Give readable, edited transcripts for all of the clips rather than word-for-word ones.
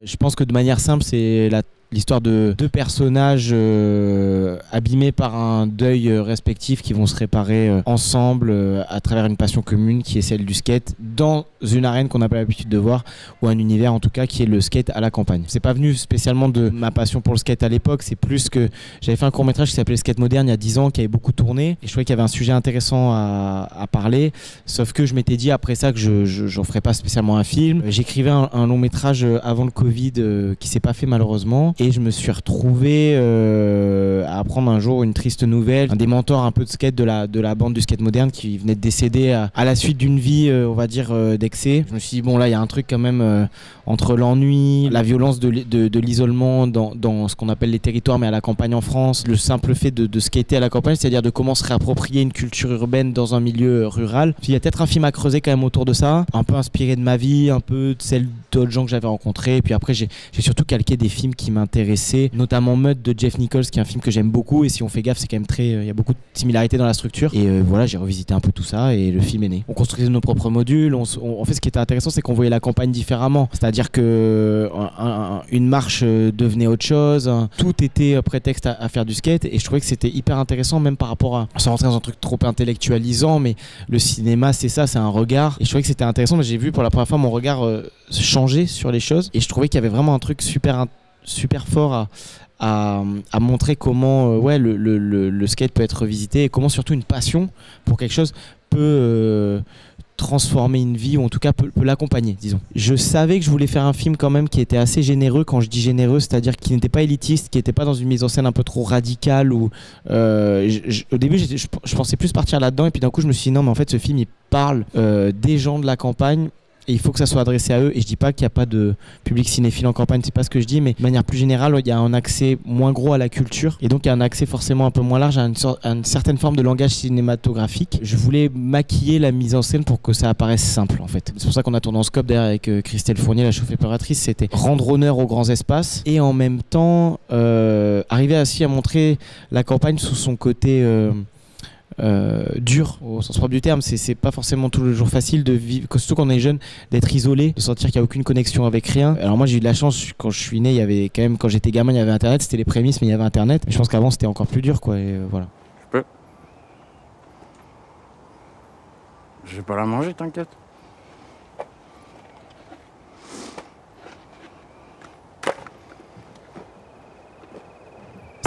Je pense que de manière simple, c'est l'histoire de deux personnages abîmés par un deuil respectif qui vont se réparer ensemble à travers une passion commune qui est celle du skate dans une arène qu'on n'a pas l'habitude de voir, ou un univers en tout cas qui est le skate à la campagne. C'est pas venu spécialement de ma passion pour le skate à l'époque, c'est plus que j'avais fait un court-métrage qui s'appelait Skate Moderne il y a 10 ans, qui avait beaucoup tourné, et je trouvais qu'il y avait un sujet intéressant à parler, sauf que je m'étais dit après ça que j'en ferais pas spécialement un film. J'écrivais un long-métrage avant le Covid qui s'est pas fait malheureusement, et je me suis retrouvé à apprendre un jour une triste nouvelle. Un des mentors un peu de skate de la bande du skate moderne qui venait de décéder à la suite d'une vie, on va dire, d'excès. Je me suis dit, bon là, il y a un truc quand même entre l'ennui, la violence de l'isolement dans ce qu'on appelle les territoires, mais à la campagne en France, le simple fait de skater à la campagne, c'est-à-dire de comment se réapproprier une culture urbaine dans un milieu rural. Puis il y a peut-être un film à creuser quand même autour de ça, un peu inspiré de ma vie, un peu de celle d'autres gens que j'avais rencontrés. Et puis après, j'ai surtout calqué des films qui m'intéressaient, notamment Mud de Jeff Nichols, qui est un film que j'aime beaucoup, et si on fait gaffe, c'est quand même il y a beaucoup de similarités dans la structure. Et voilà, j'ai revisité un peu tout ça et le film est né. On construisait nos propres modules, en fait ce qui était intéressant, c'est qu'on voyait la campagne différemment, c'est-à-dire que une marche devenait autre chose, tout était prétexte à faire du skate, et je trouvais que c'était hyper intéressant, même par rapport sans rentrer dans un truc trop intellectualisant, mais le cinéma c'est ça, c'est un regard, et je trouvais que c'était intéressant. Mais j'ai vu pour la première fois mon regard changer sur les choses, et je trouvais qu'il y avait vraiment un truc super fort à montrer comment le skate peut être revisité, et comment surtout une passion pour quelque chose peut transformer une vie, ou en tout cas peut l'accompagner, disons. Je savais que je voulais faire un film quand même qui était assez généreux. Quand je dis généreux, c'est-à-dire qui n'était pas élitiste, qui n'était pas dans une mise en scène un peu trop radicale, ou au début je pensais plus partir là-dedans, et puis d'un coup je me suis dit non, mais en fait ce film il parle des gens de la campagne, et il faut que ça soit adressé à eux. Et je dis pas qu'il n'y a pas de public cinéphile en campagne, c'est pas ce que je dis, mais de manière plus générale, il y a un accès moins gros à la culture, et donc il y a un accès forcément un peu moins large à une certaine forme de langage cinématographique. Je voulais maquiller la mise en scène pour que ça apparaisse simple en fait. C'est pour ça qu'on a tourné en scope d'ailleurs avec Christelle Fournier, la chef-opératrice. C'était rendre honneur aux grands espaces, et en même temps arriver aussi à montrer la campagne sous son côté dur au sens propre du terme. C'est pas forcément toujours facile de vivre, surtout quand on est jeune, d'être isolé, de sentir qu'il n'y a aucune connexion avec rien. Alors moi j'ai eu de la chance, quand je suis né, il y avait quand même, quand j'étais gamin, il y avait internet, c'était les prémices, mais il y avait internet. Mais je pense qu'avant c'était encore plus dur quoi, et voilà. Je peux. Je vais pas la manger, t'inquiète.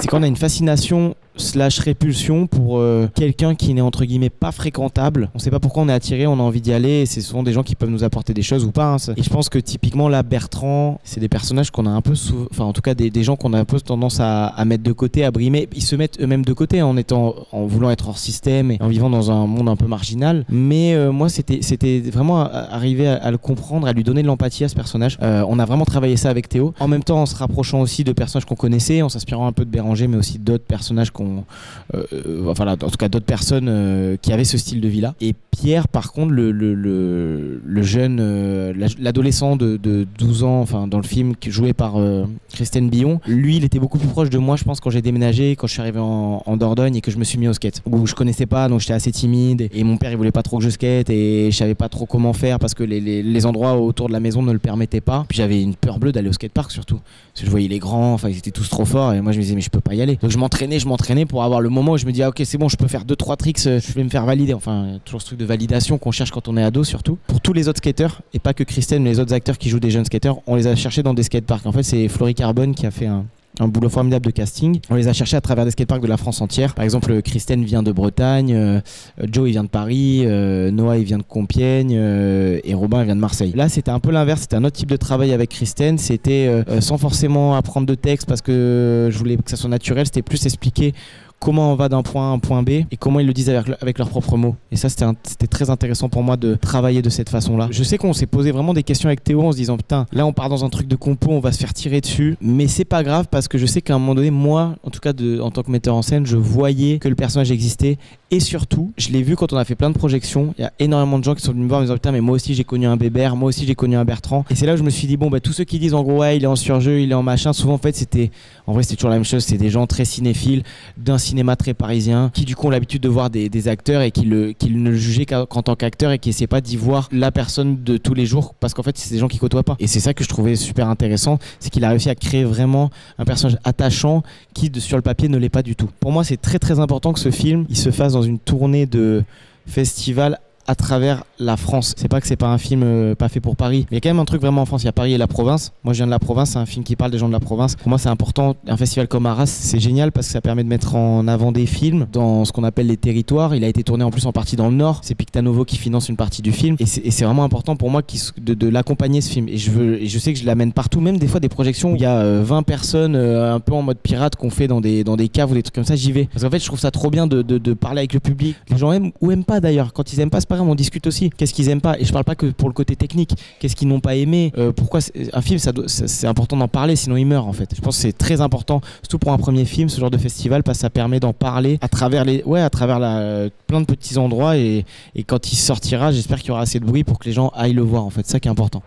C'est quand on a une fascination / répulsion pour quelqu'un qui n'est entre guillemets pas fréquentable. On sait pas pourquoi on est attiré, on a envie d'y aller, et c'est souvent des gens qui peuvent nous apporter des choses ou pas, hein. Et je pense que typiquement là, Bertrand, c'est des personnages qu'on a un peu enfin en tout cas des gens qu'on a un peu tendance à mettre de côté, à brimer. Ils se mettent eux-mêmes de côté en voulant être hors système et en vivant dans un monde un peu marginal. Mais moi c'était vraiment arriver à le comprendre, à lui donner de l'empathie à ce personnage. On a vraiment travaillé ça avec Théo, en même temps en se rapprochant aussi de personnages qu'on connaissait, en s'inspirant un peu de Béranger, mais aussi d'autres personnages enfin là, en tout cas d'autres personnes qui avaient ce style de vie là. Et Pierre par contre, le jeune, l'adolescent de 12 ans, enfin dans le film, joué par Christine Billon, lui il était beaucoup plus proche de moi, je pense, quand j'ai déménagé, quand je suis arrivé en Dordogne et que je me suis mis au skate, où je connaissais pas, donc j'étais assez timide, et mon père il voulait pas trop que je skate, et je savais pas trop comment faire parce que les endroits autour de la maison ne le permettaient pas. Puis j'avais une peur bleue d'aller au skatepark, surtout parce que je voyais les grands, enfin ils étaient tous trop forts, et moi je me disais mais je peux pas y aller. Donc je m'entraînais pour avoir le moment où je me dis ah, ok c'est bon, je peux faire 2-3 tricks, je vais me faire valider. Enfin toujours ce truc de validation qu'on cherche quand on est ado, surtout pour tous les autres skateurs, et pas que Christelle mais les autres acteurs qui jouent des jeunes skateurs. On les a cherchés dans des skateparks. En fait c'est Florie Carbone qui a fait un boulot formidable de casting. On les a cherchés à travers des skateparks de la France entière. Par exemple, Christine vient de Bretagne, Joe il vient de Paris, Noah il vient de Compiègne, et Robin il vient de Marseille. Là c'était un peu l'inverse, c'était un autre type de travail avec Christine. C'était sans forcément apprendre de texte parce que je voulais que ça soit naturel, c'était plus expliquer comment on va d'un point A à un point B et comment ils le disent avec leurs propres mots. Et ça, c'était très intéressant pour moi de travailler de cette façon-là. Je sais qu'on s'est posé vraiment des questions avec Théo en se disant putain, là on part dans un truc de compo, on va se faire tirer dessus. Mais c'est pas grave parce que je sais qu'à un moment donné, moi, en tout cas en tant que metteur en scène, je voyais que le personnage existait Et surtout, je l'ai vu quand on a fait plein de projections, il y a énormément de gens qui sont venus me voir en me disant putain mais moi aussi j'ai connu un Bébert, moi aussi j'ai connu un Bertrand. Et c'est là où je me suis dit bon bah tous ceux qui disent en gros ouais il est en surjeu, il est en machin, souvent en fait c'était toujours la même chose, c'est des gens très cinéphiles, d'un cinéma très parisien, qui du coup ont l'habitude de voir des acteurs et qui ne le jugeaient qu'en tant qu'acteur et qui essaient pas d'y voir la personne de tous les jours parce qu'en fait c'est des gens qui côtoient pas. Et c'est ça que je trouvais super intéressant, c'est qu'il a réussi à créer vraiment un personnage attachant qui sur le papier ne l'est pas du tout. Pour moi c'est très très important que ce film il se fasse dans une tournée de festival à travers la France. C'est pas que c'est pas un film pas fait pour Paris, mais il y a quand même un truc vraiment en France. Il y a Paris et la province. Moi je viens de la province, c'est un film qui parle des gens de la province. Pour moi c'est important. Un festival comme Arras c'est génial parce que ça permet de mettre en avant des films dans ce qu'on appelle les territoires. Il a été tourné en plus en partie dans le Nord. C'est Pictanovo qui finance une partie du film et c'est vraiment important pour moi de l'accompagner ce film. Et je sais que je l'amène partout, même des fois des projections où il y a 20 personnes un peu en mode pirate qu'on fait dans des caves ou des trucs comme ça, j'y vais. Parce qu'en fait je trouve ça trop bien de parler avec le public. Les gens aiment ou aiment pas d'ailleurs. Quand ils aiment pas c'est pas grave, on discute aussi. Qu'est-ce qu'ils aiment pas? Et je parle pas que pour le côté technique. Qu'est-ce qu'ils n'ont pas aimé? Pourquoi un film, c'est important d'en parler, sinon il meurt en fait. Je pense que c'est très important, surtout pour un premier film, ce genre de festival, parce que ça permet d'en parler à travers plein de petits endroits et quand il sortira, j'espère qu'il y aura assez de bruit pour que les gens aillent le voir en fait. C'est ça qui est important.